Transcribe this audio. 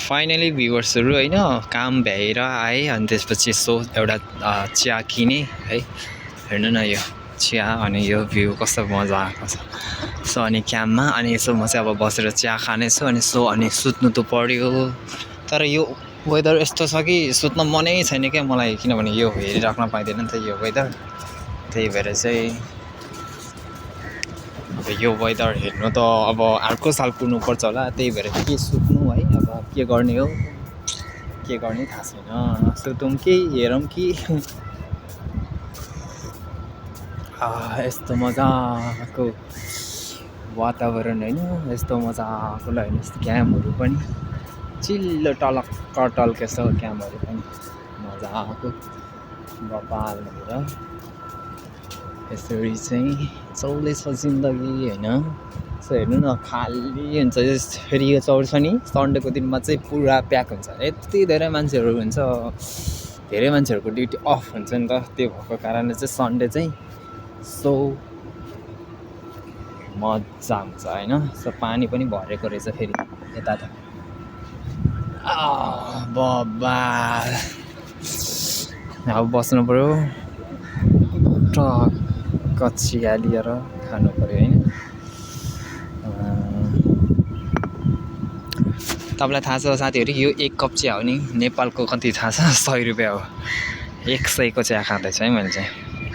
Finally भ्युवर्सहरू होइन काम भ्याएर आएँ अनि त्यसपछि यसो एउटा चिया किनेँ है। हेर्नु न यो चिया अनि यो भ्यू कस्तो मजा आएको छ। सो अनि क्याम्पमा अनि यसो म चाहिँ अब बसेर चिया खानेछु अनि अनि सुत्नु त पर्यो। तर यो वेदर यस्तो छ कि सुत्न मनै छैन क्या मलाई, किनभने यो हेरिराख्न पाइँदैन नि त यो वेदर। त्यही भएर चाहिँ अब यो वेदर हेर्नु त अब अर्को साल कुर्नुपर्छ होला। त्यही भएर के सुत्नु है, अब के गर्ने हो के गर्ने थाहा छैन। सुतौँ कि हेरौँ कि यस्तो मजाको वातावरण होइन, यस्तो मजाको लाग्ने क्याम्पहरू पनि चिल्लो टलक्क टल्केछ क्याम्पहरू पनि मजाको बपाल भएर यसरी चाहिँ चल्दैछ जिन्दगी होइन। सो हेर्नु न खाली हुन्छ फेरि यो चौर छ नि सन्डेको दिनमा चाहिँ पुरा प्याक हुन्छ, यति धेरै मान्छेहरू हुन्छ। धेरै मान्छेहरूको ड्युटी अफ हुन्छ नि त, त्यो भएको कारणले चाहिँ सन्डे चाहिँ सो मजा हुन्छ होइन। सो पानी पनि भरेको रहेछ फेरि यता त बबाल। अब बस्नु पऱ्यो टक्क चिया लिएर खानु पऱ्यो होइन। तपाईँलाई थाहा छ साथीहरू यो एक कप चिया हो नि नेपालको कति थाहा छ? 100 रुपियाँ हो। 100 को चिया खाँदैछु है मैले चाहिँ।